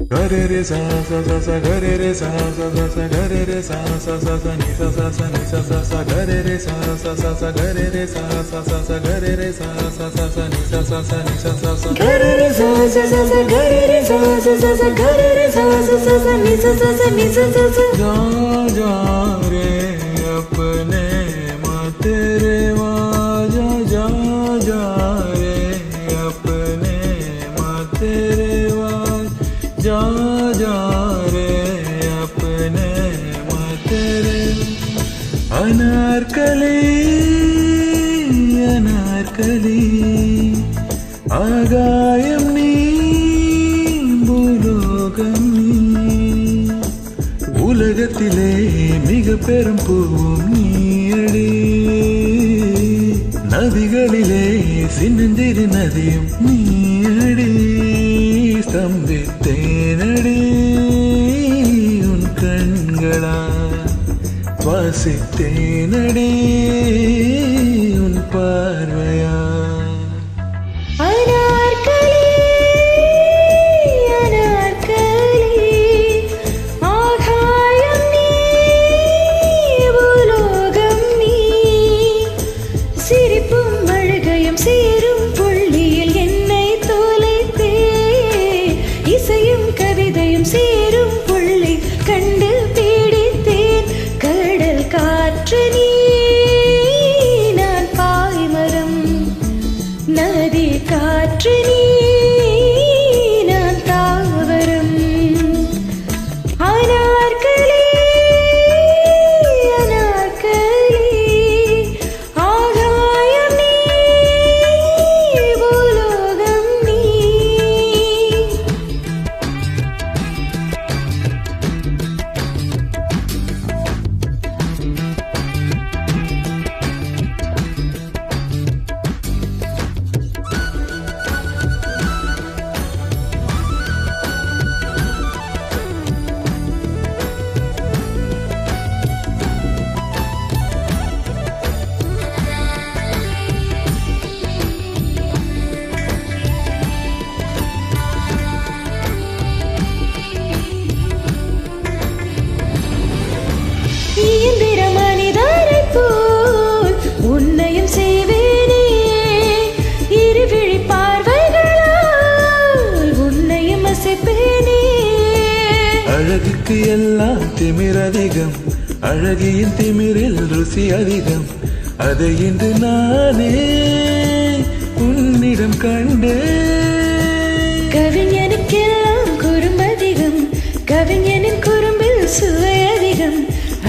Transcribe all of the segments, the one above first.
Gare re sa sa sa sa gare re sa sa sa sa gare re sa sa sa sa ni sa ni sa sa gare re sa sa sa gare re sa sa gare re sa sa ni sa ni sa gare re sa sa gare re sa sa gare re sa ni sa जा जा रे अपने माँ तेरे वाजा जा जा रे अपने माँ तेरे जा जा रे अपने माँ तेरे अनारकली अनारकली आगायम नी பூலோகம் நீ உலகத்திலே மிக பெரும் பூவும் நீயடி நதிகளிலே சின்னஞ்சிறு நதியும் நீயடி ஸ்தம்பித்தேனடி உன் கண்களா சுவாசித்தேனடி உன் பார்வையா அழகுக்கு எல்லாம் திமிர் அதிகம் அழகியின் திமிரில் ருசி அதிகம் அதை இன்று நானே உன்னிடம் கண்டேன் கவிஞனுக்கெல்லாம் குறும்பதிகம் கவிஞனின் குறும்பில் சுவை அதிகம்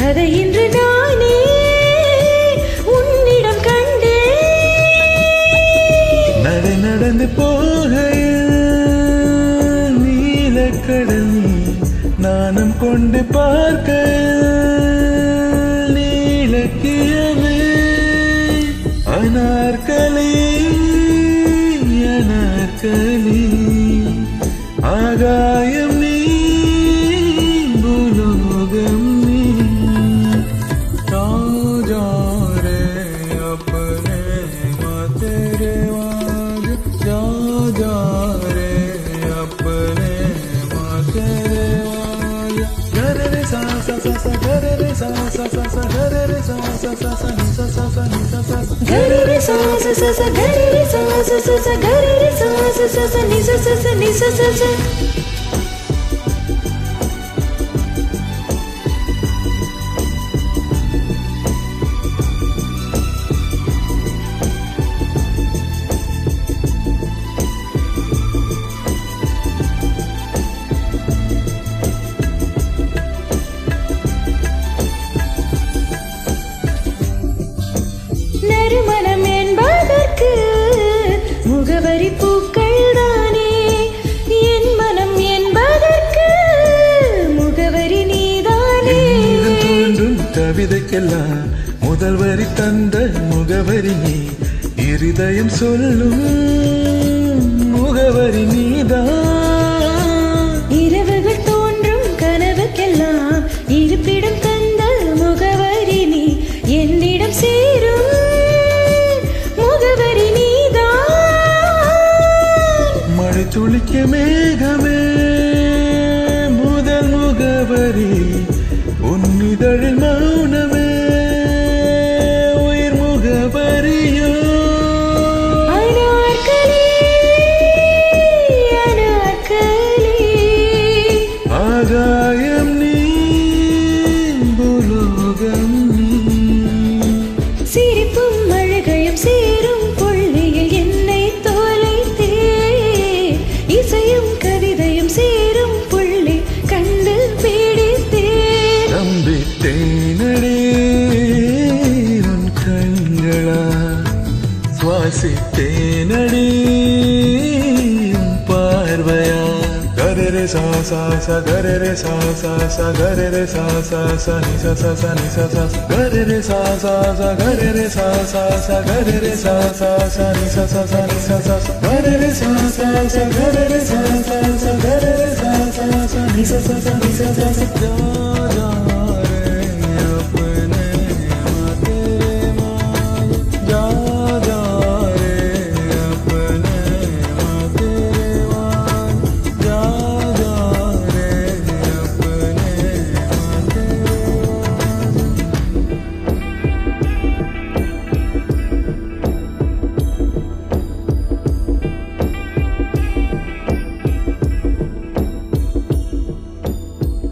அதை இன்று நானே உன்னிடம் கண்டேன் நடை நடந்து போகையில் நீலக்கடல் நாணம் கொண்டு பார்க்க நீலக்கியமே அனார்கலி அனார்கலி ஆகாயம் நீ பூலோகம் நீ जा रे अपने माँ तेरे वाज जा जा रे अपने माँ तेरे gare re sa sa sa sa gare re sa sa sa sa gare re sa sa sa sa ni sa ni sa gare re sa sa sa gare re sa sa gare re sa ni sa நறுமணம் என்பதற்கு முகவரி பூக்கள் தானே என் மனம் என்பதற்கு முகவரி நீதானே தோன்றும் கவிதைக்கெல்லாம் முதல் வரி தந்த முகவரி நீ இருதயம் சொல்லும் முகவரி நீதான் இரவுகள் தோன்றும் கனவுக்கெல்லாம் இருப்பிடம் தந்த முகவரி நீ என்னிடம் சேரும் முகவரி நீ சுவாசித்தேனடி உன் பார்வையா கரரே சா சா சா கரரே சா சா சா கரரே சா சா சா நி சா சா சா நி சா சா கரரே சா சா சா கரரே சா சா சா கரரே சா சா சா நி சா சா சா நி சா சா கரரே சா சா சா கரரே சா சா சா கரரே சா சா சா நி சா சா சா நி சா சா